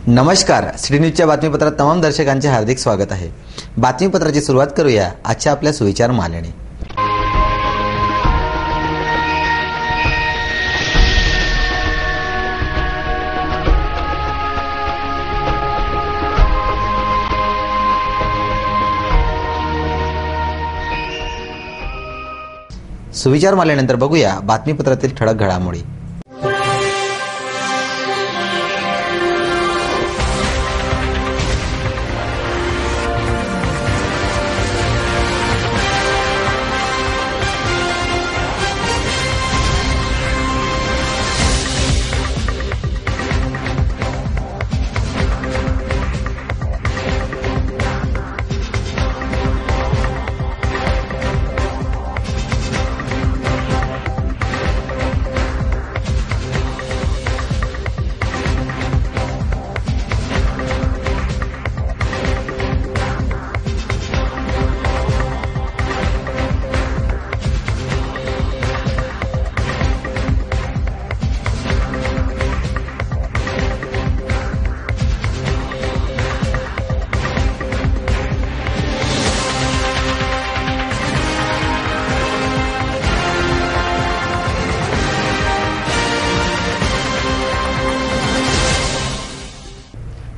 नमस्कार, सिटी न्यूजच्या बातमीपत्रात तमाम दर्शकांचे हार्दिक स्वागत आहे। बातमीपत्राची सुरुवात करूया आजच्या आपल्या सुविचार मालेने। सुविचार मालेनंतर बघूया बातमीपत्रातील ठळक घडामोडी।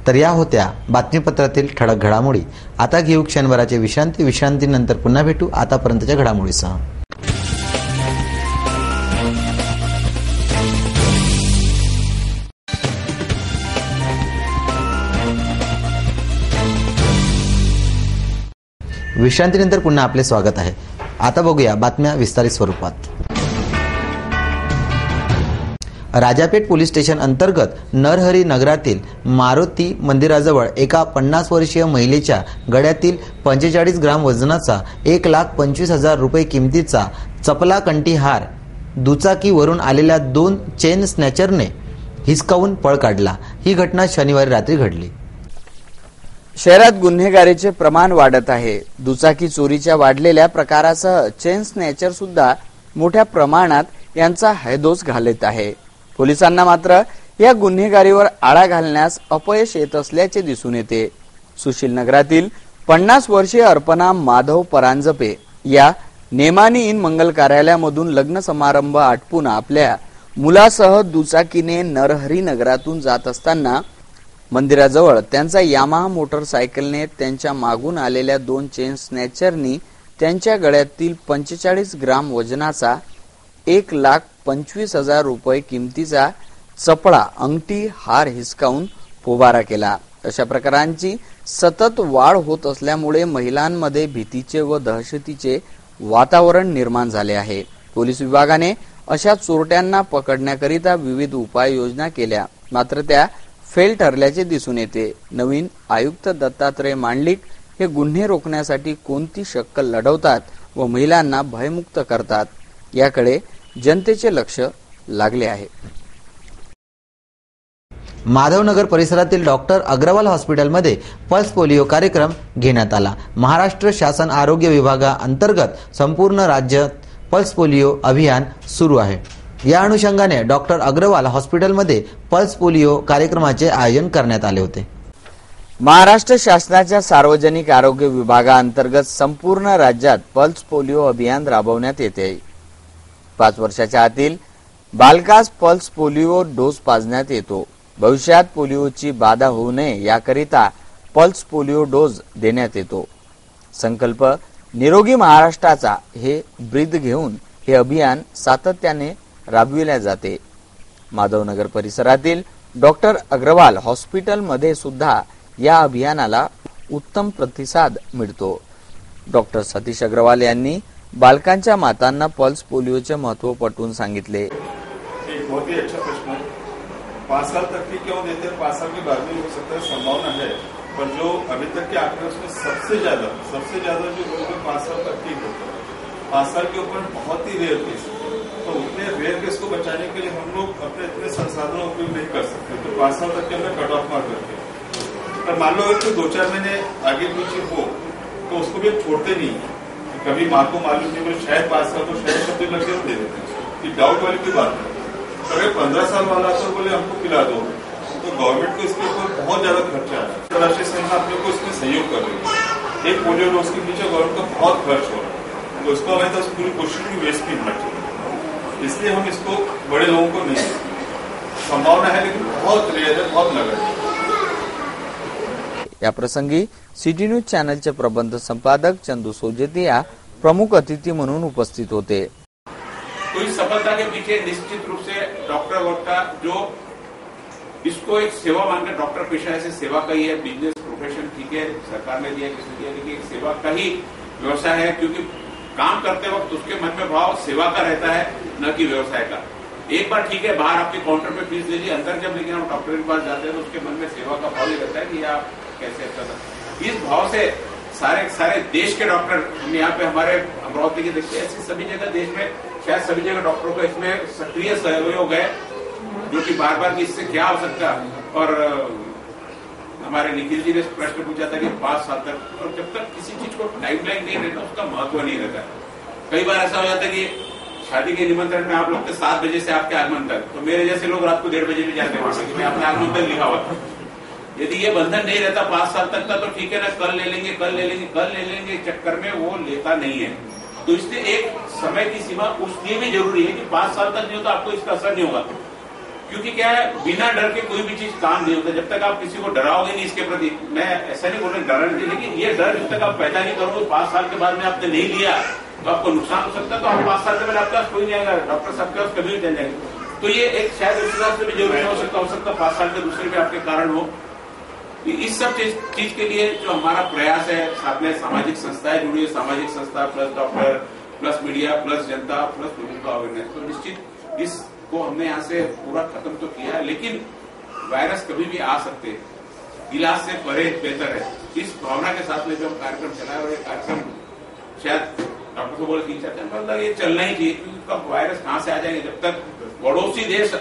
तर या होत्या बातमीपत्रातील ठळक घडामोडी। आता घेऊ क्षणभराचे विश्रांतीनंतर पुन्हा भेटू आतापर्यंतच्या घडामोडीसह। विश्रांतीनंतर पुन्हा आपले स्वागत आहे। आता बघूया बातम्या विस्तारित स्वरूपात। राजापेठ पोलीस स्टेशन अंतर्गत नरहरी नगरातील मारुती मंदिराजवळ एका 50 वर्षीय महिलेच्या गळ्यातील 45 ग्राम वजनाचा 1,25,000 रुपये किमतीचा चपला कंठी हार दुचाकीवरून आलेल्या 2 चेन स्नॅचरने हिसकावून पळ काढला। ही घटना शनिवारी रात्री घडली। शहरात गुन्हेगारीचे प्रमाण वाढत आहे। दुचाकी चोरीच्या वाढलेल्या प्रकारासह चेन स्नॅचर सुद्धा मोठ्या प्रमाणात यांचा हैदोस घालत आहे। पोलिसांना मात्र या गुन्हेगारीवर आळा घालण्यास अपयश येत असल्याचे दिसून येते। सुशील नगरातील 50 वर्षीय अर्पणा माधव परांजपे या नेमानी इन मंगल कार्यालयामधून लग्न समारंभ आटपून आपल्या मुलासह दुचाकीने नरहरी नगरातून जात असताना मंदिराजवळ त्यांचा यामाहा मोटरसायकलने त्यांच्या मागून आलेल्या 2 चेन स्नॅचरनी त्यांच्या गळ्यातील 45 ग्राम वजनाचा 1,25,000 रुपये किमतीचा चपळा अंगठी हार हिसकावून पोबारा केला। अशा प्रकारांची सतत वाढ होत असल्यामुळे महिलांमध्ये भीतीचे व दहशतीचे वातावरण निर्माण झाले आहे। पोलीस विभागाने अशा चोरट्यांना पकडण्याकरिता विविध उपाययोजना केल्या, मात्र त्या फेल ठरल्याचे दिसून येते। नवीन आयुक्त दत्तात्रय मांडलिक हे गुन्हे रोखण्यासाठी कोणती शक्कल लढवतात व महिलांना भयमुक्त करतात याकडे जनतेचे लक्ष लागले आहे। माधवनगर परिसरातील डॉक्टर अग्रवाल हॉस्पिटलमध्ये पल्स पोलिओ कार्यक्रम घेण्यात आला। महाराष्ट्र शासन आरोग्य विभागाअंतर्गत संपूर्ण राज्यात पल्स पोलिओ अभियान सुरू आहे। या अनुषंगाने डॉक्टर अग्रवाल हॉस्पिटलमध्ये पल्स पोलिओ कार्यक्रमाचे आयोजन करण्यात आले होते। महाराष्ट्र शासनाच्या सार्वजनिक आरोग्य विभागाअंतर्गत संपूर्ण राज्यात पल्स पोलिओ अभियान राबवण्यात येते। 5 वर्षाच्या आतील बालकास पल्स पोलिओ डोस पाजण्यात येतो। भविष्यात पोलिओची बाधा होऊ नये याकरिता पल्स पोलिओ डोस देण्यात येतो। संकल्प निरोगी महाराष्ट्राचा हे ब्रीद घेऊन हे अभियान सातत्याने राबविले जाते। माधवनगर परिसरातील डॉक्टर अग्रवाल हॉस्पिटलमध्ये सुद्धा या अभियानाला उत्तम प्रतिसाद मिळतो। डॉक्टर सतीश अग्रवाल यांनी बालकांच्या मातांना पल्स पोलिओचे महत्व पटवून सांगितले। एक बहुत ही अच्छा प्रश्न है। 5 साल तक की क्यों देते हैं? 5 साल के बाद भी हो सकता है, संभावना है, पर जो अभी तक के आंकड़े उसमें सबसे ज्यादा जो लोग 5 साल तक की होते हैं, 5 साल के ऊपर बहुत ही रेयर केस। तो उतने रेयर केस को बचाने के लिए हम लोग अपने इतने संसाधनों का उपयोग नहीं कर सकते। तो 5 साल तक के हमने कट ऑफ मार्क रखे। पर मान लो अगर 2-4 महीने आगे पीछे हो तो उसको भी छोड़ते नहीं। कभी माँ को मालूम नहीं, शायद 5 साल तो शायद सब लग दे देते हैं। डाउट वाली की बात है। अगर 15 साल वाला तो बोले हमको पिला दो, तो गवर्नमेंट को इसके ऊपर बहुत ज्यादा खर्चा आ रहा है। राष्ट्रीय संस्था आप लोग को इसमें सहयोग कर रही है। एक पोलियो डोज के पीछे गवर्नमेंट का बहुत खर्च हो रहा है, तो इसको हमें तो पूरी कोशिश की वेस्ट नहीं होना चाहिए, इसलिए हम इसको बड़े लोगों को नहीं, संभावना है लेकिन बहुत रेयर है, बहुत नगण्य है। या प्रसंगी सिटी न्यूज चॅनलचे प्रबंध संपादक चंदू सोजेतिया प्रमुख अतिथी म्हणून उपस्थित होते। तो इस सफलता के पीछे निश्चित रूप से डॉक्टर वर्ग का जो इसको एक सेवा मानकर, डॉक्टर पेशा ऐसे सेवा का ही है, बिजनेस प्रोफेशन ठीक है, सरकार ने दिया किसी दिया, लेकिन एक सेवा का ही व्यवसाय है, क्योंकि काम करते वक्त उसके मन में भाव सेवा का रहता है, न कि व्यवसाय का। एक बार ठीक है, बाहर आपके काउंटर पे फीस लीजिए, अंदर जब लेकिन आप डॉक्टर के पास जाते हैं तो उसके मन में सेवा का भाव ही रहता है कि आप कैसे अच्छा था। इस भाव से सारे देश के डॉक्टर, हम यहाँ पे हमारे अमरावती के देखते हैं, ऐसी सभी जगह देश में शायद सभी जगह डॉक्टरों का इसमें सक्रिय सहयोग है, जो कि बार बार इससे क्या हो सकता है। और हमारे निखिल जी ने प्रश्न पूछा था कि 5 साल तक, और जब तक किसी चीज को टाइमलाइन नहीं रहता उसका महत्व नहीं रहता। कई बार ऐसा हो जाता है कि शादी के निमंत्रण में आप लोग के 7 बजे से आपके आगमन तक, तो मेरे जैसे लोग रात को 1:30 बजे भी जाते हैं, मैं अपने आगमन तक लिखा हुआ था। यदि ये बंधन नहीं रहता 5 साल तक का, तो ठीक है ना, कल ले लेंगे चक्कर में वो लेता नहीं है। तो इसलिए एक समय की सीमा उसलिए भी जरूरी है कि 5 साल तक नहीं होता आपको इसका असर नहीं होगा, क्योंकि क्या है, बिना डर के कोई भी चीज काम नहीं होता। जब तक आप किसी को डराओगे नहीं इसके प्रति, मैं ऐसा नहीं बोल रहा डर नहीं, लेकिन ये डर जब तक आप पैदा नहीं करोगे, 5 साल के बाद में आपने नहीं लिया तो आपको नुकसान हो सकता है। तो आप 5 साल के बाद आपके पास कोई नहीं आएगा, डॉक्टर साहब के पास कभी नहीं चल जाएंगे। तो ये एक शायद उस हिसाब से भी जरूरी हो सकता 5 साल के दूसरे भी आपके कारण हो। इस सब चीज के लिए जो हमारा प्रयास है, साथ में सामाजिक संस्थाएं जुड़ी है, सामाजिक संस्था plus doctor plus media plus जनता प्लस लोगों का अवेयरनेस, तो निश्चित इसको हमने यहाँ से पूरा खत्म तो किया है, लेकिन वायरस कभी भी आ सकते हैं, इलाज से परहेज बेहतर है। इस भावना के साथ में जो हम कार्यक्रम चलाए, और ये कार्यक्रम शायद डॉक्टर को बोले 3-4 दिन, मतलब ये चलना ही चाहिए, क्योंकि कब वायरस कहाँ से आ जाएंगे, जब तक पड़ोसी देश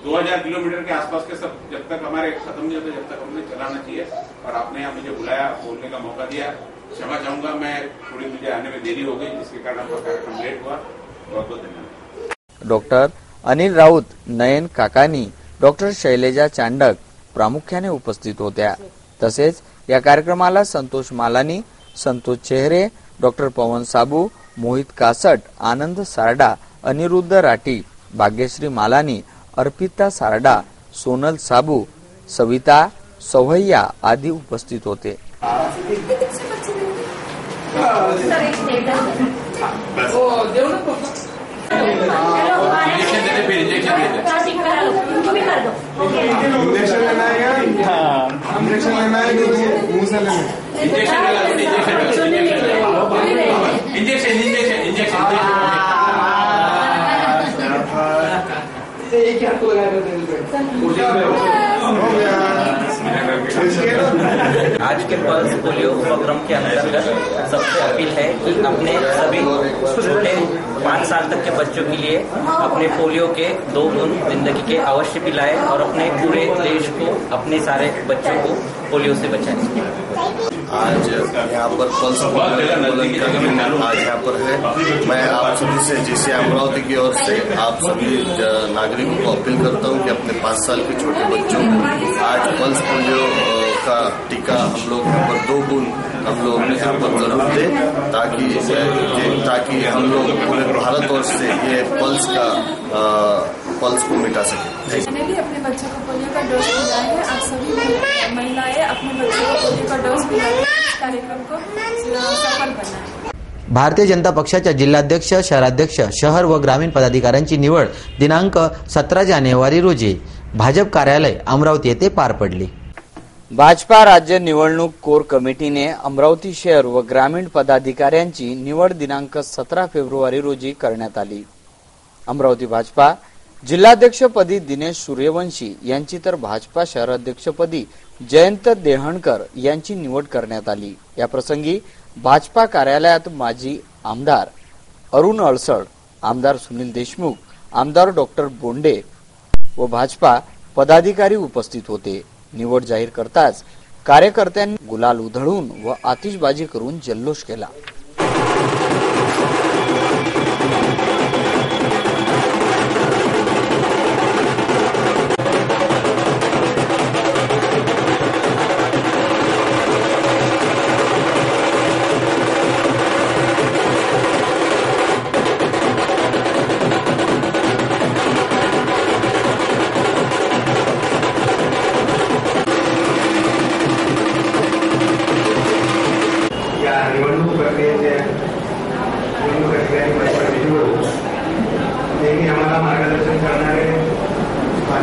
2000 किलोमीटर के आसपास के सब जब तक हमारे खत्म नहीं होते, जब तक हमने चलाना चाहिए। और आपने यहाँ मुझे बुलाया, बोलने का मौका दिया, क्षमा चाहूंगा, मैं थोड़ी मुझे आने में देरी हो गई, जिसके कारण आपका कार्यक्रम लेट हुआ। बहुत बहुत धन्यवाद। डॉक्टर अनिल राऊत, नयन काकानी, डॉक्टर शैलेजा चांडक प्रामुख्याने उपस्थित होत्या। तसेच या कार्यक्रमाला संतोष मालानी, संतोष चेहरे, डॉक्टर पवन साबू, मोहित कासट, आनंद सारडा, अनिरुद्ध राठी, भाग्यश्री मालानी, अर्पिता सारडा, सोनल साबू, सविता सौहैया आदि उपस्थित होते। इंजेक्शन लेना है या इंजेक्शन लेना है कि मुंह से लेना है? आज के पल्स पोलियो उपक्रम के अंतर्गत सबसे अपील है कि अपने सभी छोटे 5 साल तक के बच्चों के लिए अपने पोलियो के 2 बूंद जिंदगी के अवश्य पिलाएं और अपने पूरे देश को, अपने सारे बच्चों को पोलियो से बचाएं। आज यहाँ पर पल्स पोलियो आज यहाँ पर है। मैं आप सभी से, जिसे अमरावती की ओर से आप सभी नागरिकों को अपील करता हूँ कि अपने 5 साल के छोटे बच्चों को आज पल्स पोलियो का टीका हम लोग यहाँ पर 2 बूंद हम लोग यहाँ पर जरूर दें, ताकि हम लोग पूरे भारतवर्ष से ये पल्स को मिटा सके। मैंने भी अपने बच्चों को पोलियो का डोज दिलाया है। आप सभी महिलाएं अपने बच्चों को पोलियो का डोज दिलाकर इस कार्यक्रम को सफल बनाएं। भारतीय जनता पक्षाच्या जिल्हाध्यक्ष, शहराध्यक्ष, शहर व ग्रामीण पदाधिकाऱ्यांची निवड दिनांक 17 जानेवारी रोजी भाजप कार्यालय अमरावती येथे पार पडली। भाजपा राज्य निवडणूक कोर कमिटीने अमरावती शहर व ग्रामीण पदाधिकाऱ्यांची निवड दिनांक 17 फेब्रुवारी रोजी करण्यात आली। अमरावती भाजपा जिल्हाध्यक्षपदी दिनेश सूर्यवंशी यांची तर भाजपा शहराध्यक्षपदी जयंत देहणकर यांची निवड करण्यात आली। या प्रसंगी भाजपा कार्यालयात माजी आमदार अरुण अळसळ, आमदार सुनील देशमुख, आमदार डॉक्टर बोंडे व भाजपा पदाधिकारी उपस्थित होते। निवड जाहीर करताच कार्यकर्त्यांनी गुलाल उधळून व आतिषबाजी करून जल्लोष केला।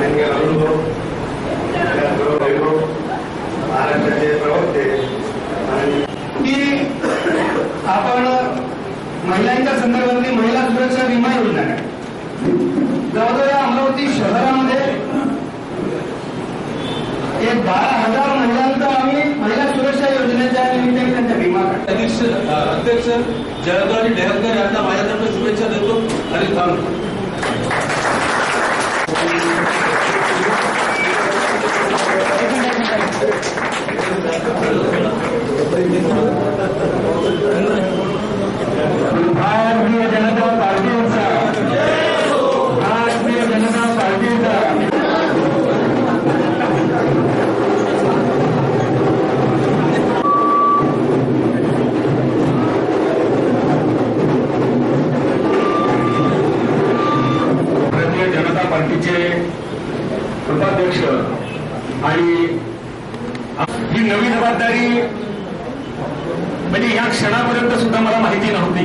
माननीय अरुण महाराष्ट्राचे प्रवक्ते की आपण महिलांच्या संदर्भातली महिला सुरक्षा विमा योजना आहे. जवळजवळ अमरावती शहरामध्ये एक 12,000 महिलांचा आम्ही महिला सुरक्षा योजनेच्या निमित्ताने त्यांचा विमा काढतो. अध्यक्ष जयंतराव डेहलकर यांना माझ्यातर्फे शुभेच्छा देतो आणि थांबतो. भारतीय जनता पार्टीचा उपाध्यक्ष आणि ही नवी जबाबदारी म्हणजे या क्षणापर्यंत सुद्धा मला माहिती नव्हती.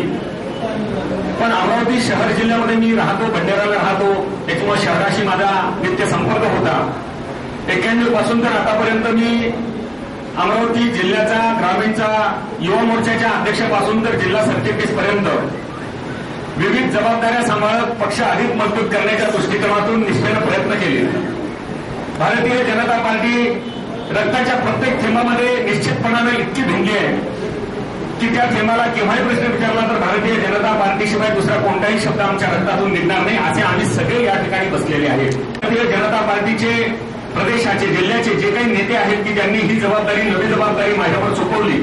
पण अमरावती शहर जिल्ह्यामध्ये मी राहतो, भंडाराला राहतो, त्याच्यामुळे शहराशी माझा नित्य संपर्क होता. 91 पासून तर आतापर्यंत मी अमरावती जिल्ह्याचा ग्रामीणचा युवा मोर्चाच्या अध्यक्षापासून तर जिल्हा सरचिटणीसपर्यंत विविध जबाबदाऱ्या सांभाळत पक्ष अधिक मजबूत करण्याच्या दृष्टिकोनातून निष्ठेने प्रयत्न केले. भारतीय जनता पार्टी रक्ताच्या प्रत्येक थेंबामध्ये निश्चितपणाने इतकी भिनली आहे की त्या थेंबाला केव्हाही प्रश्न विचारला तर भारतीय जनता पार्टीशिवाय दुसरा कोणताही शब्द आमच्या रक्तातून निघणार नाही, असे आम्ही सगळे या ठिकाणी बसलेले आहेत. भारतीय जनता पार्टीचे प्रदेशाचे जिल्ह्याचे जे काही नेते आहेत की ज्यांनी ही जबाबदारी नवी जबाबदारी माझ्यावर सोपवली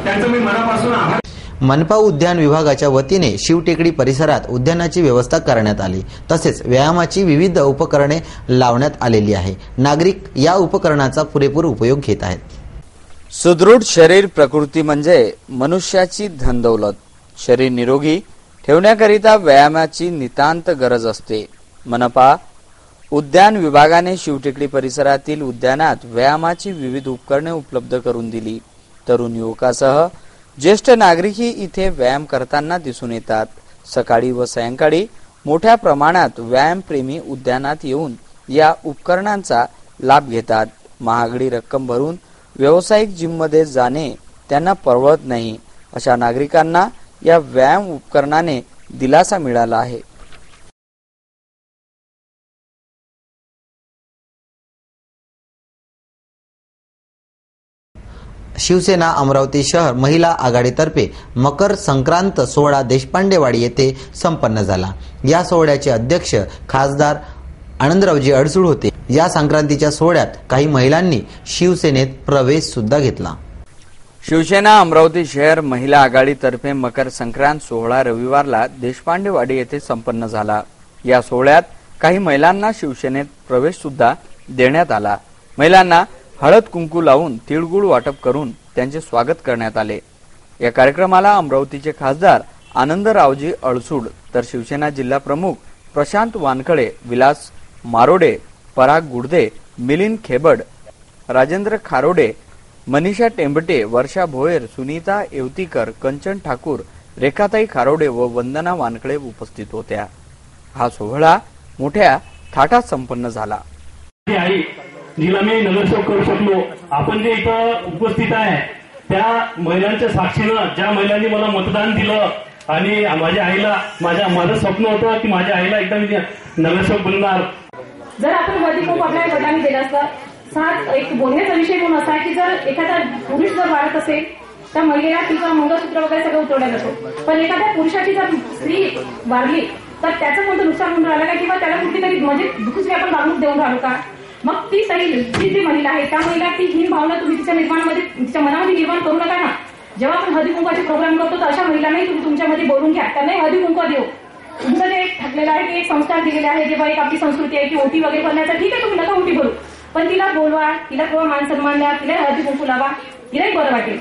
त्यांचं मी मनापासून आभार. मनपा उद्यान विभागाच्या वतीने शिवटेकडी परिसरात उद्यानाची व्यवस्था करण्यात आली. तसेच व्यायामाची विविध उपकरणे लावण्यात आलेली आहे. नागरिक या उपकरणाचा पुरेपूर उपयोग घेत आहेत. सुदृढ शरीर प्रकृती म्हणजे मनुष्याची धनदौलत. शरीर निरोगी ठेवण्याकरिता व्यायामाची नितांत गरज असते. मनपा उद्यान विभागाने शिवटेकडी परिसरातील उद्यानात व्यायामाची विविध उपकरणे उपलब्ध करून दिली. तरुण युवकासह ज्येष्ठ नागरिकही इथे व्यायाम करताना दिसून येतात. सकाळी व सायंकाळी मोठ्या प्रमाणात व्यायामप्रेमी उद्यानात येऊन या उपकरणांचा लाभ घेतात. महागडी रक्कम भरून व्यावसायिक जिममध्ये जाणे त्यांना परवडत नाही. अशा नागरिकांना या व्यायाम उपकरणाने दिलासा मिळाला आहे. शिवसेना अमरावती शहर महिला आघाडीतर्फे मकर संक्रांत सोहळा देशपांडेवाडी येथे संपन्न झाला. या सोहळ्याचे अध्यक्ष खासदार आनंदरावजी अडसूळ होते. या संक्रांतीच्या सोहळ्यात काही महिलांनी शिवसेनेत प्रवेश सुद्धा घेतला. शिवसेना अमरावती शहर महिला आघाडीतर्फे मकर संक्रांत सोहळा रविवारला देशपांडेवाडी येथे संपन्न झाला. या सोहळ्यात काही महिलांना शिवसेनेत प्रवेश सुद्धा देण्यात आला. महिलांना हळद कुंकू लावून तिळगुळ वाटप करून त्यांचे स्वागत करण्यात आले. या कार्यक्रमाला अमरावतीचे खासदार आनंदरावजी अडसूळ तर शिवसेना जिल्हा प्रमुख प्रशांत वानखळे, विलास मारोडे, पराग गुडदे, मिलिंद खेबड, राजेंद्र खारोडे, मनीषा टेंबटे, वर्षा भोयर, सुनीता येवतीकर, कंचन ठाकूर, रेखाताई खारोडे व वंदना वानखळे उपस्थित होत्या. हा सोहळा मोठ्या थाटात संपन्न झाला. जिला मी नगरसेवक करू शकलो. आपण जे इथं उपस्थित आहे त्या महिलांच्या साक्षीनं ज्या महिलांनी मला मतदान दिलं आणि माझ्या आईला माझं स्वप्न होतं की माझ्या आईला एकदा मी नगरसेवक बनणार. जर आपण अधिक आपल्या गटाने दिला असता, सात एक बोलण्याचा विषय म्हणून असा की जर एखादा पुरुष जर वाढत असेल तर महिलेला तिचं मंगळसूत्र वगैरे सगळं उतरवलं जातं. पण एखाद्या पुरुषाची जर स्त्री वाढली तर त्याचं कोणतं नुकसान होऊन राहिलं का किंवा त्याला कुठली तरी म्हणजे दुसरी आपण वागणूक देऊन राहिलो का. मग ती ती जी महिला आहे त्या महिला ती हीन भावना तुम्ही तिच्या मनामध्ये निर्माण करू नका ना. जेव्हा आपण हळदी कुंकवाचे प्रोग्राम करतो तर अशा महिलांनाही तुम्ही तुमच्यामध्ये बोलून घ्या, त्यांनाही हळदी कुंकवा देऊ. तुमचं जे ठरलेलं आहे की एक संस्कार दिलेले आहे, जेव्हा एक आपली संस्कृती आहे की ओटी वगैरे करण्याचा, ठीक आहे तुम्ही नका ओटी भरू, पण तिला बोलवा, तिला थोडा मान सन्मान द्या, तिला हळदी कुंकू लावा, तिलाही बरं वाटेल.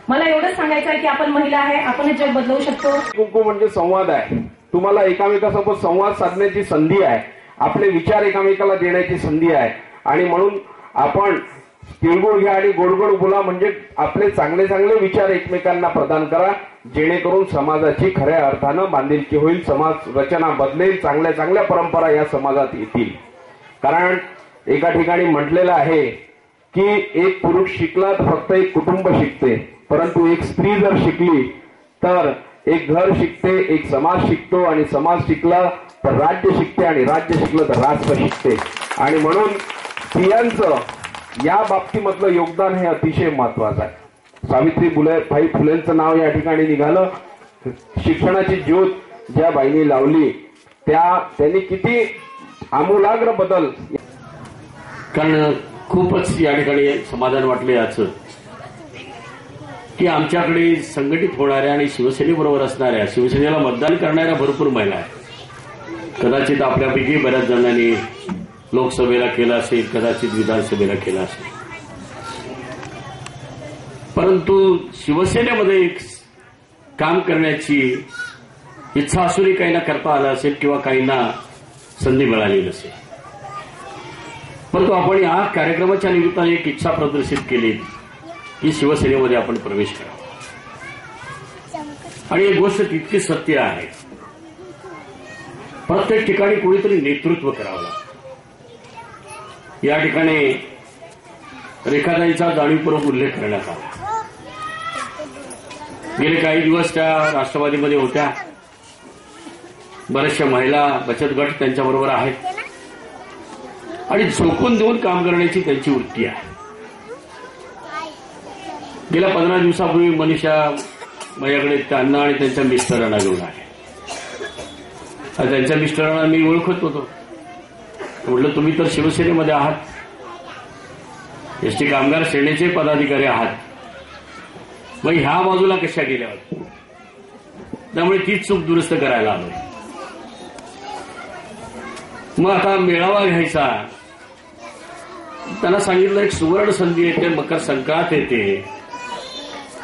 मला एवढंच सांगायचं आहे की आपण महिला आहे, आपणच जग बदलवू शकतो. कुंकू म्हणजे संवाद आहे. तुम्हाला एकामेकासोबत संवाद साधण्याची संधी आहे, आपले विचार एकामेकाला देण्याची संधी आहे. आणि म्हणून आपण तिळगुळ घ्या आणि गोडगोड बोला, म्हणजे आपले चांगले चांगले विचार एकमेकांना प्रदान करा, जेणेकरून समाजाची खऱ्या अर्थानं बांधिलकी होईल, समाज रचना बदलेल, चांगल्या चांगल्या परंपरा या समाजात येतील. कारण एका ठिकाणी म्हटलेलं आहे की एक पुरुष शिकला तर फक्त एक कुटुंब शिकते, परंतु एक स्त्री जर शिकली तर एक घर शिकते, एक समाज शिकतो, आणि समाज शिकला तर राज्य शिकते, आणि राज्य शिकलं तर राष्ट्र शिकते. आणि म्हणून स्त्रियांचं या बाबतीमधलं योगदान हे अतिशय महत्वाचं आहे. सावित्रीबाई फुलेंचं नाव या ठिकाणी निघालं. शिक्षणाची ज्योत ज्या बाईंनी लावली त्यांनी किती आमूलाग्र बदल. कारण खूपच या ठिकाणी समाधान वाटलं याचं की आमच्याकडे संघटित होणाऱ्या आणि शिवसेनेबरोबर असणाऱ्या, शिवसेनेला मतदान करणाऱ्या भरपूर महिला आहेत. कदाचित आपल्यापैकी बऱ्याच जणांनी लोकसभेला केलं असेल, कदाचित विधानसभेला केलं असेल, परंतु शिवसेनेमध्ये एक काम करण्याची इच्छा असूनही काहींना करता आलं असेल किंवा काहींना संधी मिळाली नसेल. परंतु आपण या कार्यक्रमाच्या निमित्ताने एक इच्छा प्रदर्शित केली की शिवसेनेमध्ये आपण प्रवेश करावा. आणि एक गोष्ट तितकी सत्य आहे, प्रत्येक ठिकाणी कोणीतरी नेतृत्व करावं लागतं. या ठिकाणी रेखाताईंचा जाणीवपूर्वक उल्लेख करण्यात आला. गेले काही दिवस त्या राष्ट्रवादीमध्ये होत्या, बऱ्याचशा महिला बचत गट त्यांच्याबरोबर आहेत, आणि झोकून देऊन काम करण्याची त्यांची वृत्ती आहे. गेल्या 15 दिवसापूर्वी मनीषा माझ्याकडे त्यांना आणि त्यांच्या मिस्टरांना घेऊन आले. त्यांच्या मिस्टरांना मी ओळखत होतो. म्हटलं तुम्ही तर शिवसेनेमध्ये आहात, एसटी कामगार सेनेचे पदाधिकारी आहात, मग ह्या बाजूला कशा गेल्यावर? त्यामुळे तीच चूक दुरुस्त करायला आलो. मग आता मेळावा घ्यायचा, त्यांना सांगितलं एक सुवर्ण संधी येते, मकर संक्रांत येते,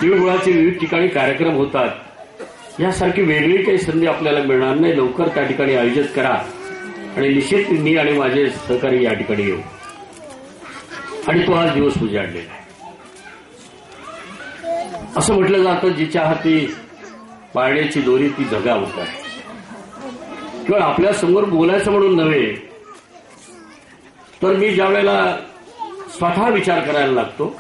तिळगुळाचे विविध ठिकाणी कार्यक्रम होतात, यासारखी वेगळी काही संधी आपल्याला मिळणार नाही. लवकर त्या ठिकाणी आयोजित करा आणि निश्चित मी आणि माझे सहकारी या ठिकाणी येऊ. आणि तो आज दिवस उजाडलेला आहे. असं म्हटलं जातं, जिच्या हाती पाळण्याची दोरी ती जगा होत आहे. केवळ आपल्या समोर बोलायचं म्हणून नव्हे, तर मी ज्या वेळेला स्वतः विचार करायला लागतो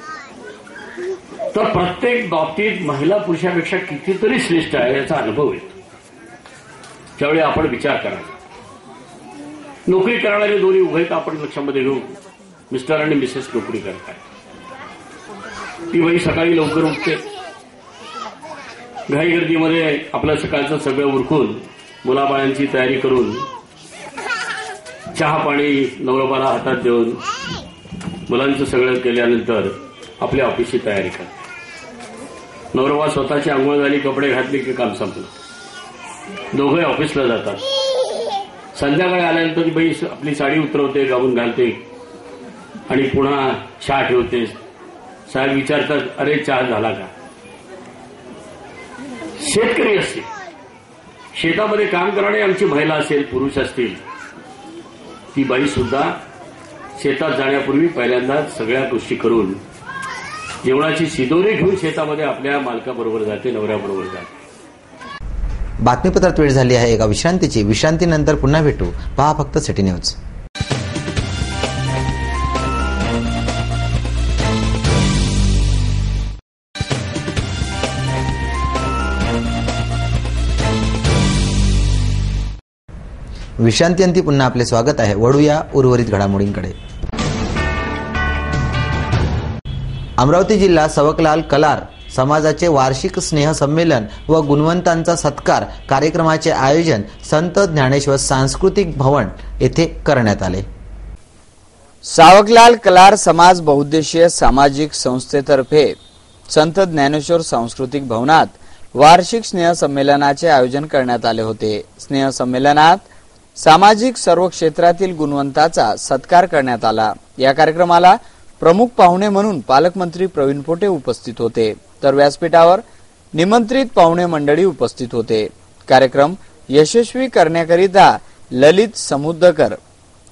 तर प्रत्येक बाबतीत महिला पुरुषापेक्षा कितीतरी श्रेष्ठ आहे याचा अनुभव येतो. त्यावेळी आपण विचार करायचा. नोकरी करणारे दोन्ही उभयता आपण लक्षामध्ये घेऊ. मिस्टर आणि मिसेस नोकरी करताय. ती बाई सकाळी लवकर उठते, घाई गर्दीमध्ये आपलं सकाळचं सगळं उरकून मुलाबाळांची तयारी करून चहा पाणी नवरोबाला हातात देऊन मुलांचं सगळं केल्यानंतर आपल्या ऑफिसची तयारी करते. नवरोबा स्वतःची आंघोळ झाली, कपडे घातले की काम संपलं. दोघे ऑफिसला जातात. संध्याकाळी आल्यानंतर ती बाई आपली साडी उतरवते, गाऊन घालते आणि पुन्हा चहा ठेवते. साहेब विचारतात, अरे चहा झाला का? शेतकरी असतील, शेतामध्ये काम करणारी आमची महिला असेल, पुरुष असतील, ती बाई सुद्धा शेतात जाण्यापूर्वी पहिल्यांदा सगळ्या गोष्टी करून जेवणाची शिदोरी घेऊन शेतामध्ये आपल्या मालकाबरोबर जाते, नवऱ्याबरोबर जाते. बातमीपत्रात वेळ झाली आहे एका विश्रांतीची. विश्रांतीनंतर पुन्हा भेटू. पहा फक्त सिटी न्यूज. विश्रांतीअंती पुन्हा आपले स्वागत आहे. वळूया उर्वरित घडामोडींकडे. अमरावती जिल्हा सवकलाल कलार समाजाचे वार्षिक स्नेह संमेलन व गुणवंतांचा सत्कार कार्यक्रमाचे आयोजन संत ज्ञानेश्वर सांस्कृतिक भवन येथे करण्यात आले. सावकलाल कलार समाज बहुउद्देशीय सामाजिक संस्थेतर्फे संत ज्ञानेश्वर सांस्कृतिक भवनात वार्षिक स्नेह संमेलनाचे आयोजन करण्यात आले होते. स्नेह संमेलनात सामाजिक सर्व क्षेत्रातील गुणवंताचा सत्कार करण्यात आला. या कार्यक्रमाला प्रमुख पाहुणे म्हणून पालकमंत्री प्रवीण पोटे उपस्थित होते, तर व्यासपीठावर निमंत्रित पाहुणे मंडळी उपस्थित होते. कार्यक्रम यशस्वी करण्याकरिता ललित समुद्रकर,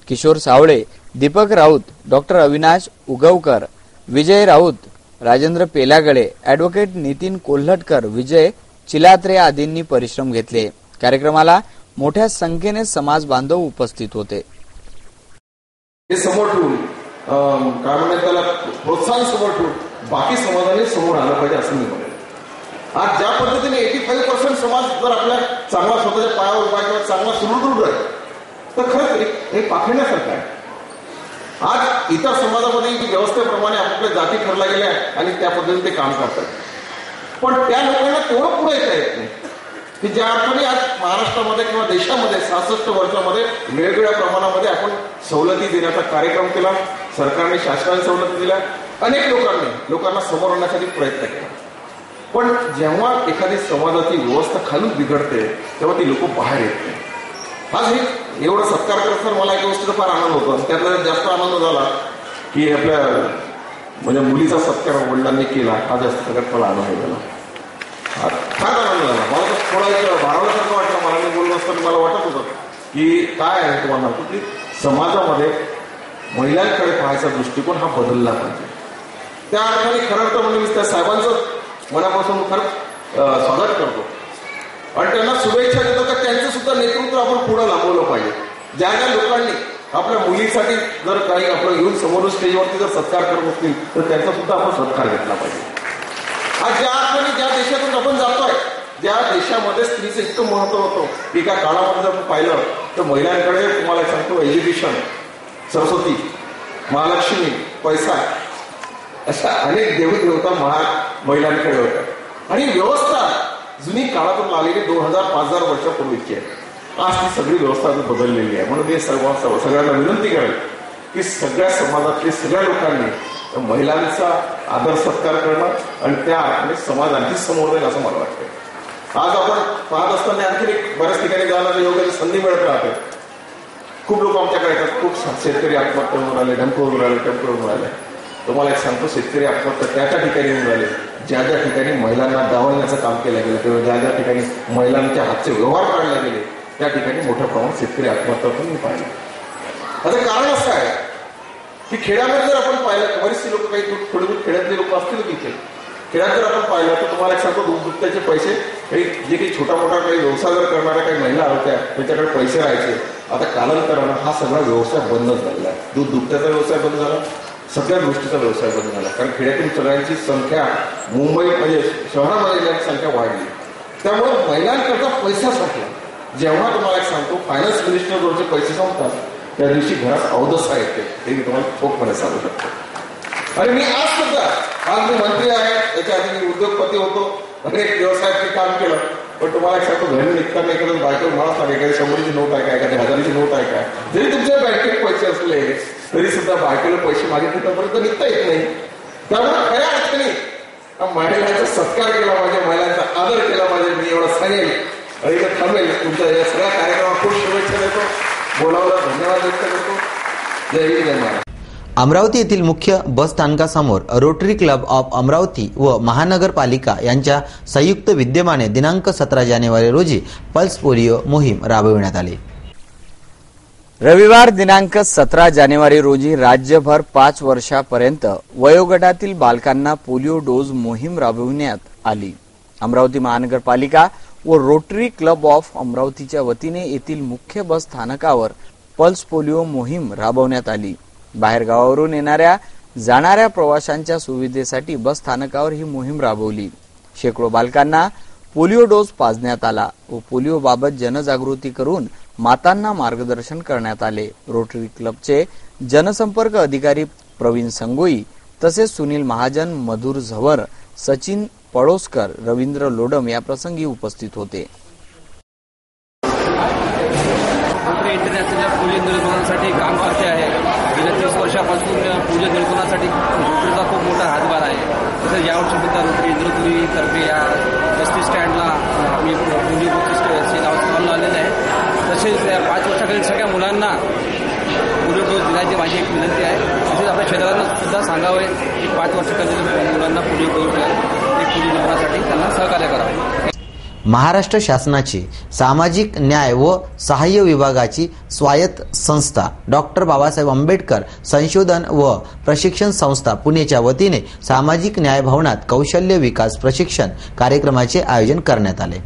किशोर सावळे, दीपक राऊत, डॉक्टर अविनाश उगवकर, विजय राऊत, राजेंद्र पेलागडे, अॅडव्होकेट नितीन कोल्हटकर, विजय चिलात्रे आदींनी परिश्रम घेतले. कार्यक्रमाला मोठ्या संख्येने समाज बांधव उपस्थित होते. हे समोर ठेवून काय म्हणतात त्याला प्रोत्साहन समोर ठेवून बाकी समाजाने समोर आलं पाहिजे असं मी म्हणेन. आज ज्या पद्धतीने 85% समाज जर आपल्या चांगला स्वतःच्या पायावर उभा किंवा चांगला सुदृढ आहे तर खरंच हे पाखण्यासारखं आहे. आज इतर समाजामध्ये व्यवस्थेप्रमाणे आपल्या जाती ठरल्या गेल्या आणि त्या पद्धतीने ते काम करतात, पण त्या लोकांना तेवढं पुढे येता येत नाही की ज्या अर्थाने आज महाराष्ट्रामध्ये किंवा देशामध्ये 66 वर्षामध्ये वेगवेगळ्या प्रमाणामध्ये आपण सवलती देण्याचा कार्यक्रम केला. सरकारने शासनाने सवलती दिल्या, अनेक लोकांना समोर आणण्यासाठी प्रयत्न केला. पण जेव्हा एखादी समाजाची व्यवस्था खालून बिघडते तेव्हा ती लोक बाहेर येत नाही. आज हे एवढं सत्कार करत तर मला एका गोष्टीचा फार आनंद होतो आणि त्यातला जास्त आनंद झाला की आपल्या म्हणजे मुलीचा सत्कार वडिलांनी केला हा जास्त सगळ्यात मला आनंद झाला. फार आनंद झाला. मला तर थोडा भारावल्यासारखं वाटलं. मला मी बोललो असताना मला वाटत होतं की काय आहे तुम्हाला सांगतो की समाजामध्ये महिलांकडे पाहायचा दृष्टिकोन हा बदलला पाहिजे. त्या अर्थाने खरं अर्थ म्हणजे मी त्या साहेबांचं मनापासून खरं स्वागत करतो आणि त्यांना शुभेच्छा देतो की त्यांचं सुद्धा नेतृत्व आपण पुढे लांबवलं पाहिजे. ज्या ज्या लोकांनी आपल्या मुलीसाठी जर काही आपलं येऊन समोरून स्टेजवरती जर सत्कार करत असतील तर त्यांचा सुद्धा आपण सत्कार घेतला पाहिजे. आज ज्या अर्थाने ज्या देशातून आपण जातोय, ज्या देशामध्ये स्त्रीचं इतकं महत्व होतं एका काळामध्ये जर पाहिलं तर महिलांकडे तुम्हाला सांगतो एज्युकेशन, सरस्वती, महालक्ष्मी, पैसा अशा अनेक देवदेवता महिलांकडे होत्या आणि व्यवस्था जुनी काळातून आलेली 2000-5000 वर्षापूर्वीची आहे. आज ती सगळी व्यवस्था बदललेली आहे. म्हणून हे सगळ्यांना विनंती करेल की सगळ्या समाजातल्या सगळ्या लोकांनी महिलांचा आदर सत्कार करणं आणि त्या अर्थाने समाज आणखी समोर जाईल असं मला वाटतं. आज आपण पाहत असताना आणखी बऱ्याच ठिकाणी जाण्याची योग्य संधी मिळत राहते. खूप लोक आमच्याकडे येतात, खूप शेतकरी आत्महत्या होऊन राहिले, टेम्पोवर राहिले. तुम्हाला एक सांगतो, शेतकरी आत्महत्या त्या ठिकाणी होऊन राहिले ज्या ज्या ठिकाणी महिलांना डावलण्याचं काम केलं गेलं किंवा ज्या ज्या ठिकाणी महिलांच्या हातचे व्यवहार काढले गेले त्या ठिकाणी मोठ्या प्रमाणात शेतकरी आत्महत्या पण मी पाहिलं. आता कारण असं आहे की खेड्यामध्ये जर आपण पाहिलं बरीचशी लोक काही थोडी बहुत खेड्यातले लोक असतील तिथे खेड्यात जर आपण पाहिलं तर तुम्हाला एक सांगतो दूध दुभत्याचे पैसे काही जे काही छोटा मोठा काही व्यवसाय जर करणाऱ्या काही महिला होत्या त्यांच्याकडे पैसे राहायचे. आता कालांतरानं हा सगळा व्यवसाय बंद झालेला आहे. दूध दुभत्याचा व्यवसाय बंद झाला, सगळ्या गोष्टीचा व्यवसाय बंद झाला. कारण खेड्यातील सगळ्यांची संख्या मुंबई म्हणजे शहरामध्ये संख्या वाढली त्यामुळे महिलांकरता पैसा संपला. जेव्हा तुम्हाला एक सांगतो फायनान्स मिनिस्टर जोडचे पैसे संपतात त्या दिवशी घरात अवदसा येते हे मी तुम्हाला ठोकपणे सांगू शकतो. आणि मी आज सुद्धा आज मी मंत्री आहे, त्याच्या आधी मी उद्योगपती होतो, अनेक व्यवसायात काम केलं. पण तुम्हाला एक सांगतो घरी निघताना एखादं बायको मला सांग एखादी 100ची नोट आहे का, एखादी 1000ची नोट आहे का, जरी तुमच्या बँकेत पैसे असले तरी सुद्धा बायकोला पैसे मागितले तोपर्यंत निघता येत नाही. त्यामुळे खऱ्या अर्थाने महिलांचा सत्कार केला पाहिजे, महिलांचा आदर केला पाहिजे. मी एवढं सांगेल आणि इथं थांबेल. तुमच्या या सगळ्या कार्यक्रमाला खूप शुभेच्छा देतो, बोलावला धन्यवाद व्यक्त करतो. जय हिंद, जय महाराष्ट्र. अमरावती येथील मुख्य बस स्थानकासमोर रोटरी क्लब ऑफ अमरावती व महानगरपालिका यांच्या संयुक्त विद्यमाने दिनांक 17 जानेवारी रोजी पल्स पोलिओ मोहीम राबविण्यात आली. रविवार दिनांक 17 जानेवारी रोजी राज्यभर 5 वर्षापर्यंत वयोगटातील बालकांना पोलिओ डोस मोहीम राबविण्यात आली. अमरावती महानगरपालिका व रोटरी क्लब ऑफ अमरावतीच्या वतीने येथील मुख्य बस स्थानकावर पल्स पोलिओ मोहीम राबवण्यात आली. बाहेरगावावरून येणाऱ्या जाणाऱ्या प्रवाशांच्या सुविधेसाठी बस स्थानकावर ही मोहीम राबवली. शेकडो बालकांना पोलिओ डोस पाजण्यात आला व पोलिओबाबत जनजागृती करून मातांना मार्गदर्शन करण्यात आले. रोटरी क्लबचे जनसंपर्क अधिकारी प्रवीण संगोई तसेच सुनील महाजन, मधुर झवर, सचिन पळोसकर, रवींद्र लोडम या प्रसंगी उपस्थित होते. इंटरनॅशनल पोलिओ निर्मूलनासाठी काम करते आहे. गेल्या 30 वर्षापासून पोलिओ निर्मूलनासाठी रोटरीचा खूप मोठा हातभार आहे. तसेच यावर्षी सुद्धा रोटरी इंद्रपुरी तर्फे या एसटी स्टँडला आम्ही पोलिओ बूथचे नाव लावलेलं आहे. तसेच 5 वर्षाखालील सगळ्या मुलांना पोलिओ डोस देण्याची माझी एक विनंती आहे. तसेच आपल्या क्षेत्राला सुद्धा सांगावे की 5 वर्षाखालील मुलांना पोलिओ डोस पोलिओ निर्मूलनासाठी त्यांना सहकार्य करावे. महाराष्ट्र शासनाची सामाजिक न्याय व सहाय्य विभागाची स्वायत्त संस्था डॉक्टर बाबासाहेब आंबेडकर संशोधन व प्रशिक्षण संस्था पुणेच्या वतीने सामाजिक न्याय भवनात कौशल्य विकास प्रशिक्षण कार्यक्रमाचे आयोजन करण्यात आले.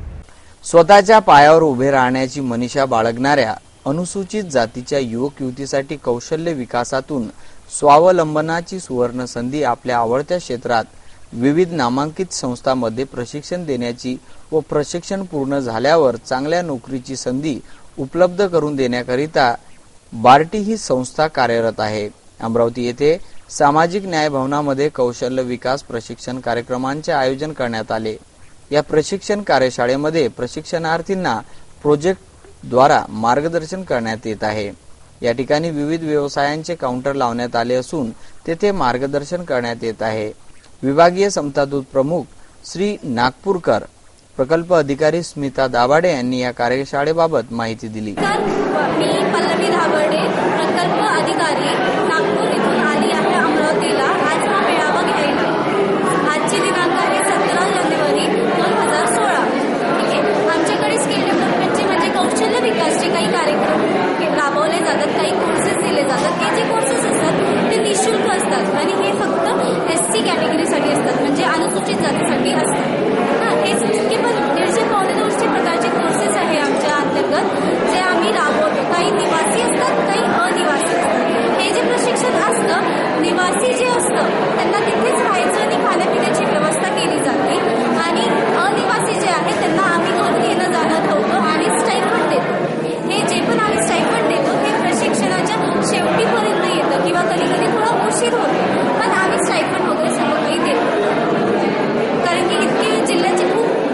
स्वतःच्या पायावर उभे राहण्याची मनीषा बाळगणाऱ्या अनुसूचित जातीच्या युवक युवतीसाठी कौशल्य विकासातून स्वावलंबनाची सुवर्ण संधी आपल्या आवडत्या क्षेत्रात विविध नामांकित संस्थांमध्ये प्रशिक्षण देण्याची व प्रशिक्षण पूर्ण झाल्यावर चांगल्या नोकरीची संधी उपलब्ध करून देण्याकरिता बार्टी ही संस्था कार्यरत आहे। अमरावती येथे सामाजिक न्याय भवनामध्ये कौशल्य विकास प्रशिक्षण कार्यक्रमांचे आयोजन करण्यात आले। या प्रशिक्षण कार्यशाळेमध्ये प्रशिक्षणार्थींना प्रोजेक्ट द्वारा मार्गदर्शन करण्यात येत आहे। या ठिकाणी विविध व्यवसायांचे काउंटर लावण्यात आले असून तेथे मार्गदर्शन करण्यात येत आहे। विभागीय समतादूत प्रमुख श्री नागपूरकर, प्रकल्प अधिकारी स्मिता दाभाडे यांनी या कार्यशाळेबाबत माहिती दिली। मी पल्लवी दाभाडे, प्रकल्प अधिकारी नागपूर इथून आली आहे अमरावतीला आज हा मेळावा घ्यायला। आजची दिनांक आहे 17 जानेवारी 2016। ठीक आहे, आमच्याकडे स्किल डेव्हलपमेंटचे म्हणजे कौशल्य विकासचे काही कार्यक्रम राबवले जातात, काही कोर्सेस दिले जातात। हे जे कोर्सेस असतात ते निःशुल्क असतात आणि हे फक्त SC कॅटेगरीसाठी असतात, म्हणजे अनुसूचित जातीसाठी असतात। हे पण 150-200 प्रकारचे कोर्सेस आहे आमच्या अंतर्गत जे आम्ही राबवतो। काही निवासी असतात, काही अनिवासी असतात। हे जे प्रशिक्षण असतं, निवासी जे असतं त्यांना तिथेच राहायचं आणि खाण्यापिण्याची व्यवस्था केली जाते आणि अनिवासी जे आहे त्यांना आम्ही घरून येणं जाणं ठेवतो आणि स्टायफंड देतो। हे जे पण आम्ही स्टायफंड देतो हे प्रशिक्षणाच्या शेवटीपर्यंत येतं किंवा कधी कधी थोडा उशीर होतो, पण आम्ही स्टायफंड वगैरे सर्व काही देतो। कारण की इतके जिल्ह्याचे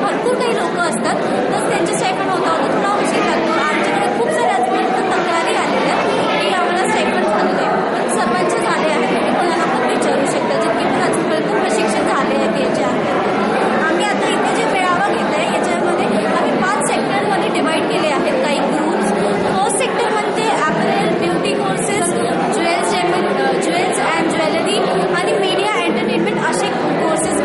भरपूर काही लोक असतात तर त्यांचे स्टायफंड होता थोडा उशीर लागतो। आमच्याकडे खूप सारे आजपर्यंत तक्रारी आलेल्या की आम्हाला स्टायफंड झालेले आहे, पण सर्वांचे झाले आहेत। तुम्ही कोणाला पण विचारू शकता जितके पण आजपर्यंत प्रशिक्षण झाले आहेत याचे आहेत। आम्ही आता इथे जे मेळावा घेत आहे याच्यामध्ये आम्ही 5 सेक्टरमध्ये डिवाइड केले आहेत काही ग्रुप्स। फर्स्ट सेक्टरमध्ये apparel, beauty courses, jewels and jewellery आणि मीडिया एंटरटेनमेंट असे कोर्सेस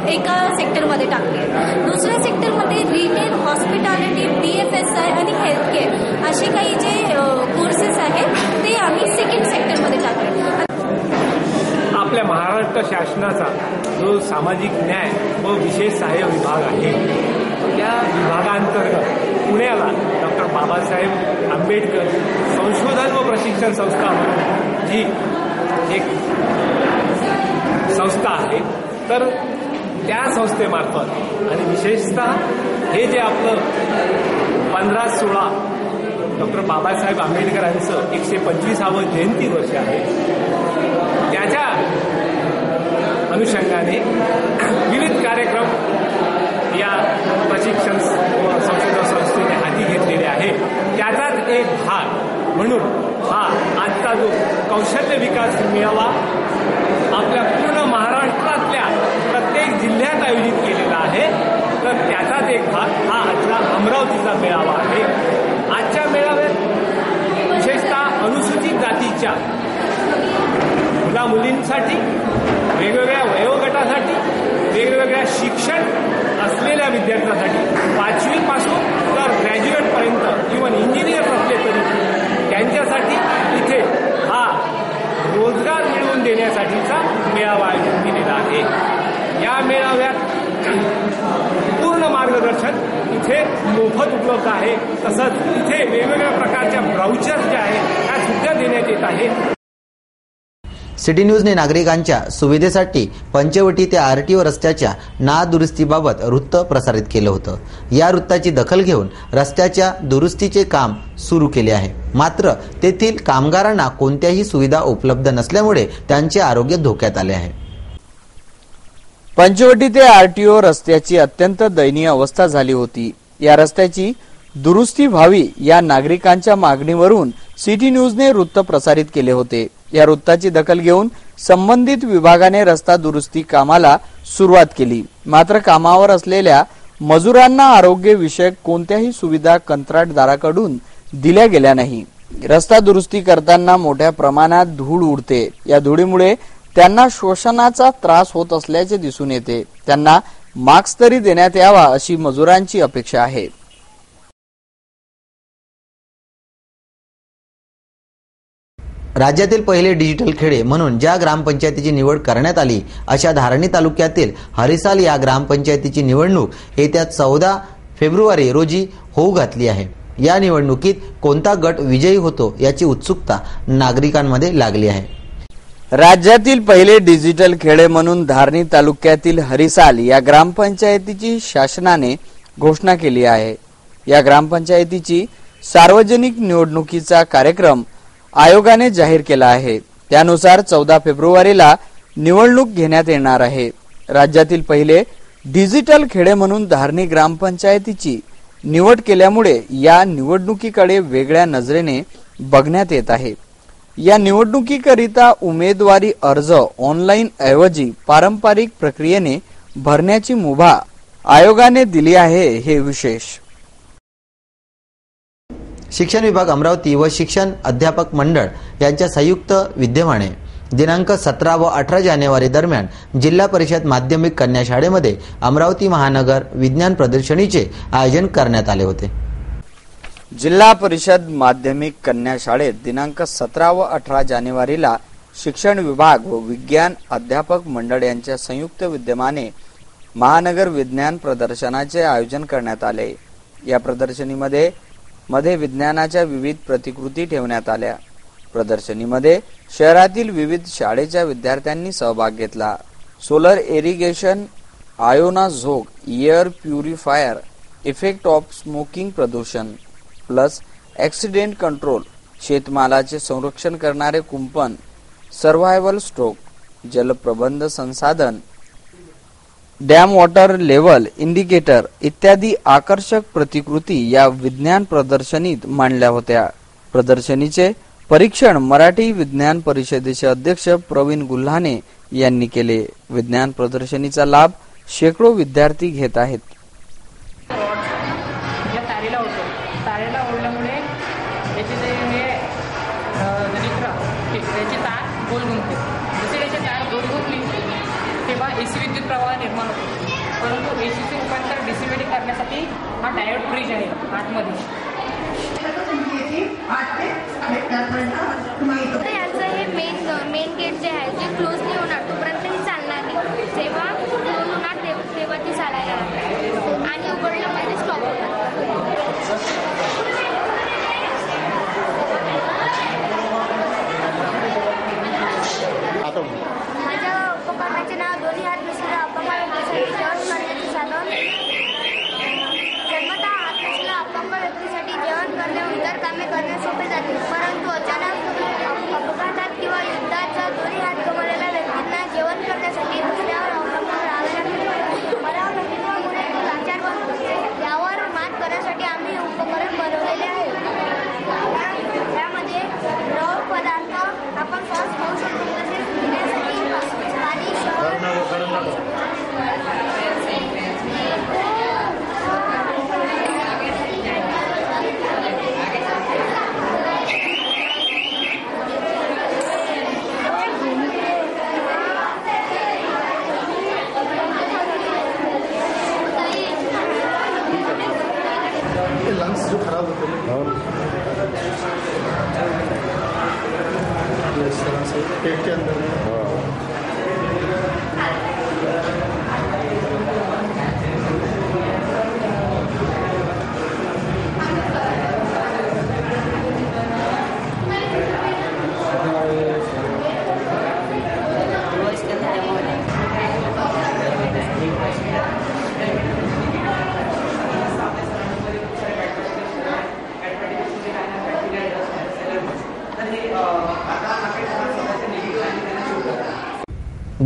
एका सेक्टरमध्ये टाकले। दुसऱ्या सेक्टरमध्ये रिटेल, हॉस्पिटॅलिटी, BFSI आणि हेल्थ केअर असे काही जे कोर्सेस आहेत ते आम्ही सेकंड सेक्टरमध्ये टाकले। आपल्या महाराष्ट्र शासनाचा जो सामाजिक न्याय व विशेष सहाय्य विभाग आहे त्या विभागांतर्गत पुण्याला डॉक्टर बाबासाहेब आंबेडकर संशोधन व प्रशिक्षण संस्था म्हणून जी एक संस्था आहे, तर त्या संस्थेमार्फत आणि विशेषतः हे जे आपलं 15/16 डॉक्टर बाबासाहेब आंबेडकरांचं 125वे जयंती वर्ष आहे, त्याच्या अनुषंगाने विविध कार्यक्रम या प्रशिक्षण संशोधन संस्थेने हाती घेतलेले आहे। त्याचाच एक भाग म्हणून हा आजचा जो कौशल्य विकास मेळावा आपल्या पूर्ण महाराष्ट्रातल्या प्रत्येक जिल्ह्यात आयोजित केलेला आहे, तर त्याचाच एक भाग हा आजचा अमरावतीचा मेळावा आहे। आजच्या मेळाव्यात विशेषतः अनुसूचित जातीच्या मुला मुलींसाठी, वेगवेगळ्या वयोगटासाठी, वेगवेगळ्या शिक्षण असलेल्या विद्यार्थ्यांसाठी 5वी पासून तर ग्रॅज्युएटपर्यंत इव्हन इंजिनियर असले तरी त्यांच्यासाठी इथे हा रोजगार मिळवून देण्यासाठीचा मेळावा आयोजित केलेला आहे। या मेळाव्यात पूर्ण मार्गदर्शन इथे मोफत उपलब्ध आहे। तसंच इथे वेगवेगळ्या प्रकारच्या ब्राउचर्स ज्या आहेत त्या सुद्धा देण्यात येत आहे। सिटी न्यूजने नागरिकांच्या सुविधेसाठी पंचवटी ते RTO रस्त्याच्या नादुरुस्तीबाबत वृत्त प्रसारित केलं होतं। या वृत्ताची दखल घेऊन रस्त्याच्या दुरुस्तीचे काम सुरू केले आहे, मात्र तेथील कामगारांना कोणत्याही सुविधा उपलब्ध नसल्यामुळे त्यांचे आरोग्य धोक्यात आले आहे। पंचवटी ते RTO रस्त्याची अत्यंत दयनीय अवस्था झाली होती। या रस्त्याची दुरुस्ती व्हावी या नागरिकांच्या मागणीवरून सिटी न्यूजने वृत्त प्रसारित केले होते। या वृत्ताची दखल घेऊन संबंधित विभागाने रस्ता दुरुस्ती कामाला सुरुवात केली, मात्र कामावर असलेल्या मजुरांना आरोग्य विषयक कोणत्याही सुविधा कंत्राटदाराकडून दिल्या गेल्या नाही। रस्ता दुरुस्ती करताना मोठ्या प्रमाणात धूळ उडते। या धुळीमुळे त्यांना श्वसनाचा त्रास होत असल्याचे दिसून येते। त्यांना मास्क तरी देण्यात यावा अशी मजुरांची अपेक्षा आहे। राज्यातील पहिले डिजिटल खेडे म्हणून ज्या ग्रामपंचायतीची निवड करण्यात आली अशा धारणी तालुक्यातील हरिसाल या ग्रामपंचायतीची निवडणूक येत्या 14 फेब्रुवारी रोजी होऊ घातली आहे। या निवडणुकीत कोणता गट विजयी होतो याची उत्सुकता नागरिकांमध्ये लागली आहे. राज्यातील पहिले डिजिटल खेडे म्हणून धारणी तालुक्यातील हरिसाल या ग्रामपंचायतीची शासनाने घोषणा केली आहे. या ग्रामपंचायतीची सार्वजनिक निवडणुकीचा कार्यक्रम आयोगाने जाहीर केला आहे. त्यानुसार 14 फेब्रुवारीला निवडणूक घेण्यात येणार आहे. राज्यातील पहिले डिजिटल खेडे म्हणून धारणी ग्रामपंचायतीची निवड केल्यामुळे या निवडणुकीकडे वेगळ्या नजरेने बघण्यात येत आहे. या निवडणुकीकरिता उमेदवारी अर्ज ऑनलाईन ऐवजी पारंपरिक प्रक्रियेने भरण्याची मुभा आयोगाने दिली आहे. हे विशेष. शिक्षण विभाग अमरावती व शिक्षण अध्यापक मंडळ यांच्या संयुक्त विद्यमाने दिनांक 17 व 18 जानेवारी दरम्यान जिल्हा परिषद माध्यमिक कन्या शाळेमध्ये अमरावती महानगर विज्ञान प्रदर्शनीचे आयोजन करण्यात आले होते. जिल्हा परिषद माध्यमिक कन्या शाळेत दिनांक 17 व 18 जानेवारीला शिक्षण विभाग व विज्ञान अध्यापक मंडळ यांच्या संयुक्त विद्यमाने महानगर विज्ञान प्रदर्शनाचे आयोजन करण्यात आले. या प्रदर्शनीमध्ये विज्ञानाच्या विविध प्रतिकृती ठेवण्यात आल्या. प्रदर्शनीमध्ये शहरातील विविध शाळेच्या विद्यार्थ्यांनी सहभाग घेतला. सोलर इरिगेशन, आयोना झोग, air purifier, effect of smoking प्रदूषण प्लस ऍक्सिडेंट कंट्रोल, शेतमालाचे संरक्षण करणारे कुंपण, सर्व्हायव्हल स्ट्रोक, जलप्रबंध संसाधन, डॅम वॉटर लेव्हल इंडिकेटर इत्यादी आकर्षक प्रतिकृती या विज्ञान प्रदर्शनीत मांडल्या होत्या. प्रदर्शनीचे परीक्षण मराठी विज्ञान परिषदेचे अध्यक्ष प्रवीण गुल्हाने यांनी केले. विज्ञान प्रदर्शनीचा लाभ शेकडो विद्यार्थी घेत आहेत. तारेला ओढल्यामुळे याचे जे हे त्याची तार गोल घुमते. जसे त्याची तार गोल घुमली तेव्हा AC विद्युत प्रवाह निर्माण होतो. परंतु ACचे रूपांतर DC करण्यासाठी हा डायोड फ्रीज आहे आतमध्ये. यांचं हे मेन गेट जे आहे ते क्लोज नाही होणार तोपर्यंत ही चालणार नाही. जेव्हा क्लोज होणार तेव्हा ती चालायला लागणार आणि उघडलं म्हणजे स्टॉप होणार. माझ्या उपकरणाचे नाव दोन्ही हात मिश्र अपंग व्यक्तीसाठी जेवण करण्याचे साधन. जन्मतः हात मिश्र अपंग व्यक्तीसाठी जेवण करणे इतर कामे करणे सोपे जाते. परंतु अचानक अपघातात किंवा युद्धात जर दोन्ही हात गमावलेल्या व्यक्तींना जेवण करण्यासाठी दुसऱ्यावर अवलंबून राहावे लागते. परावलंबित्वामुळे तो लाचार बनतो. यावर मात करण्यासाठी आम्ही उपकरण बनवलेले आहे. यामध्ये द्रव पदार्थ आपण सहज खाऊ शकतो. तसेच पिण्यासाठी पाणी लंग्स जो खराब होते हैं इस तरह से पेट के अंदर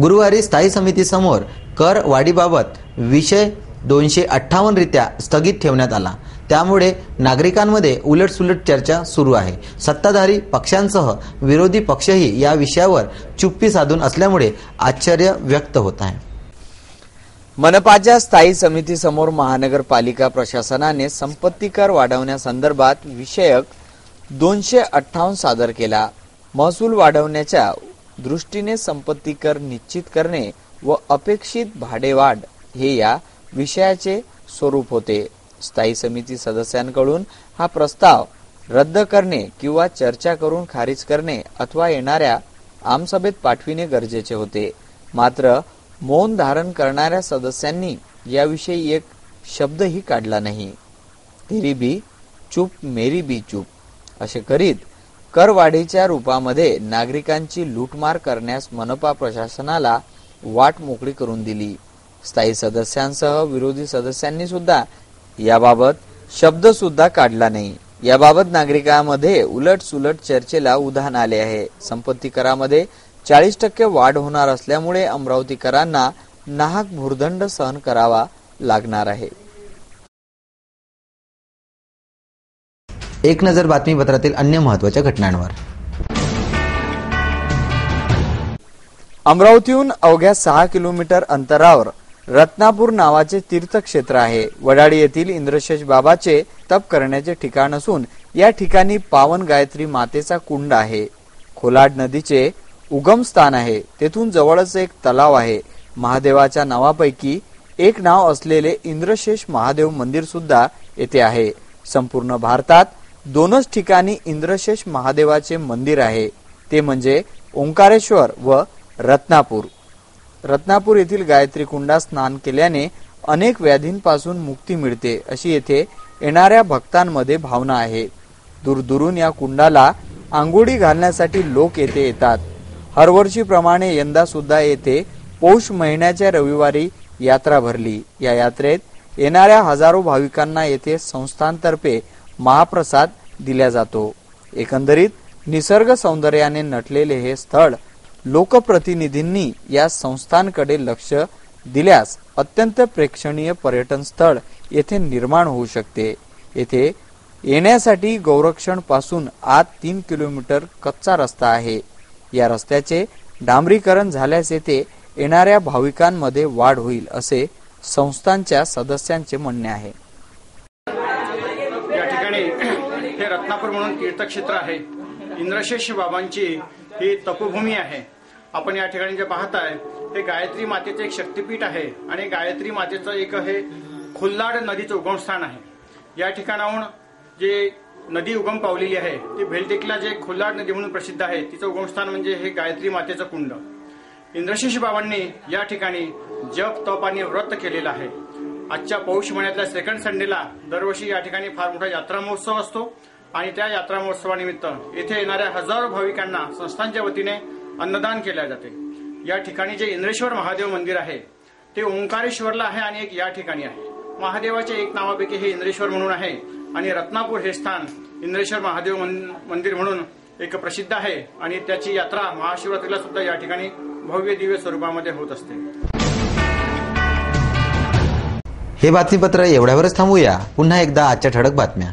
गुरुवारी स्थायी समिती समोर कर वाढीबाबत विषय 258 रित्या स्थगित ठेवण्यात आला. त्यामुळे नागरिकांमध्ये उलटसुलट चर्चा सुरू आहे. सत्ताधारी पक्षांसह विरोधी पक्षही या विषयावर चुप्पी साधून असल्यामुळे आश्चर्य व्यक्त होत आहे. मनपाच्या स्थायी समितीसमोर महानगरपालिका प्रशासनाने संपत्ती कर वाढवण्यासंदर्भात विषयक 258 सादर केला. महसूल वाढवण्याच्या दृष्टीने संपत्ती कर निश्चित करणे व अपेक्षित भाडेवाढ हे या विषयाचे स्वरूप होते. स्थायी समिती सदस्यांकडून हा प्रस्ताव रद्द करणे किंवा चर्चा करून खारिज करणे अथवा येणाऱ्या आमसभेत पाठविणे गरजेचे होते. मात्र मौन धारण करणाऱ्या सदस्यांनी याविषयी एक शब्दही काढला नाही. तरी भी चूप मेरी बी चूप असे करीत करवाढीच्या रूपामध्ये नागरिकांची लूटमार करण्यास मनपा प्रशासनाला वाट मोकळी करून दिली. स्थायी सदस्यांसह विरोधी सदस्यांनी सुद्धा याबाबत शब्द सुद्धा काढला नाही. याबाबत नागरिकांमध्ये उलटसुलट चर्चेला उधाण आले आहे. संपत्ती करामध्ये 40% वाढ होणार असल्यामुळे अमरावतीकरांना नाहक भुर्दंड सहन करावा लागणार आहे. एक नजर बातमीपत्रातील अन्य महत्त्वाच्या घटनांवर. अमरावतीहून अवघ्या 6 किलोमीटर अंतरावर रत्नापूर नावाचे तीर्थक्षेत्र आहे. वडाळी येथील इंद्रशेष बाबाचे तप करण्याचे ठिकाण असून या ठिकाणी पावन गायत्री मातेचा कुंड आहे. खोलाड नदीचे उगम स्थान आहे. तेथून जवळच एक तलाव आहे. महादेवाच्या नावापैकी एक नाव असलेले इंद्रशेष महादेव मंदिर सुद्धा येथे आहे. संपूर्ण भारतात 2च ठिकाणी इंद्रशेष महादेवाचे मंदिर आहे, ते म्हणजे ओंकारेश्वर व रत्नापूर. रत्नापूर येथील गायत्री कुंडात स्नान केल्याने अनेक व्याधींपासून मुक्ती मिळते अशी येथे येणाऱ्या भक्तांमध्ये भावना आहे. दूरदूरून या कुंडाला आंघोळी घालण्यासाठी लोक येथे येतात. हरवर्षीप्रमाणे यंदा सुद्धा येथे पौष महिन्याच्या रविवारी यात्रा भरली. या यात्रेत येणाऱ्या हजारो भाविकांना येथे संस्थांतर्फे महाप्रसाद दिला जातो. एकंदरीत निसर्ग सौंदर्याने नटलेले हे स्थळ लोकप्रतिनिधींनी या संस्थांकडे लक्ष दिल्यास अत्यंत प्रेक्षणीय पर्यटन स्थळ येथे निर्माण होऊ शकते. येथे येण्यासाठी गौरक्षण पासून आत 3 किलोमीटर कच्चा रस्ता आहे. या रस्त्याचे डांबरीकरण झाल्यास येथे येणाऱ्या भाविकांमध्ये वाढ होईल असे संस्थांच्या सदस्यांचे म्हणणे आहे. या ठिकाणी हे रत्नापूर म्हणून तीर्थक्षेत्र आहे. इंद्रशेष बाबांची ही तपोभूमी आहे. आपण या ठिकाणी जे पाहताय हे गायत्री मातेचे एक शक्तिपीठ आहे आणि गायत्री मातेचं एक हे खोलाड नदीचं उगमस्थान आहे. या ठिकाणाहून जे नदी उगम पावलेली आहे ती भेलटेकला जे खोलाड नदी म्हणून प्रसिद्ध आहे, तिचं उगमस्थान म्हणजे हे गायत्री मातेचं कुंड. इंद्रशेष बाबांनी या ठिकाणी जप तप आणि व्रत केलेलं आहे. आजच्या पौष महिन्यातल्या सेकंड संडेला दरवर्षी या ठिकाणी फार मोठा यात्रा महोत्सव असतो आणि त्या यात्रा महोत्सवानिमित्त येथे येणाऱ्या हजारो भाविकांना संस्थांच्या वतीने अन्नदान केले जाते. या ठिकाणी जे इंद्रेश्वर महादेव मंदिर आहे ते ओंकारेश्वरला आहे आणि एक या ठिकाणी आहे. महादेवाच्या एक नावापैकी हे इंद्रेश्वर म्हणून आहे आणि रत्नापूर हे स्थान इंद्रेश्वर महादेव मंदिर म्हणून एक प्रसिद्ध आहे आणि त्याची यात्रा महाशिवरात्रीला सुद्धा या ठिकाणी भव्य दिव्य स्वरूपामध्ये होत असते. हे बातमीपत्र एवढ्यावरच थांबूया. पुन्हा एकदा आजच्या ठळक बातम्या.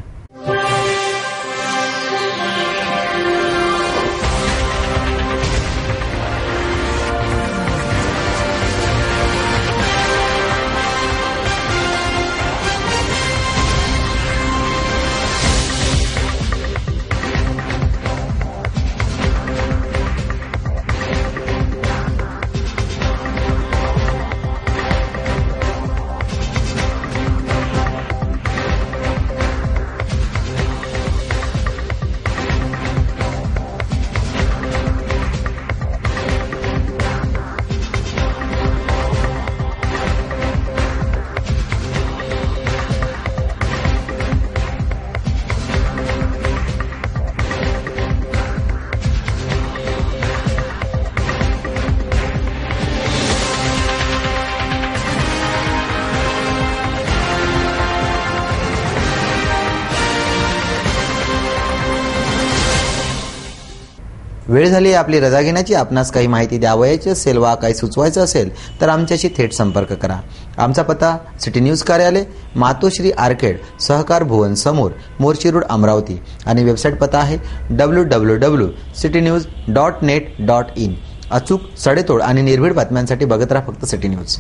वेळ झाली आपली रजा घेण्याची. आपणास काही माहिती द्यावयाची असेल वा काही सुचवायचं असेल तर आमच्याशी थेट संपर्क करा. आमचा पत्ता सिटी न्यूज कार्यालय, मातोश्री आर्केड, सहकार भुवन समोर, मोर्शी रोड, अमरावती आणि वेबसाईट पत्ता आहे www.citynews.net.in. अचूक, सडेतोड आणि निर्भीड बातम्यांसाठी बघत राहा फक्त सिटी न्यूज.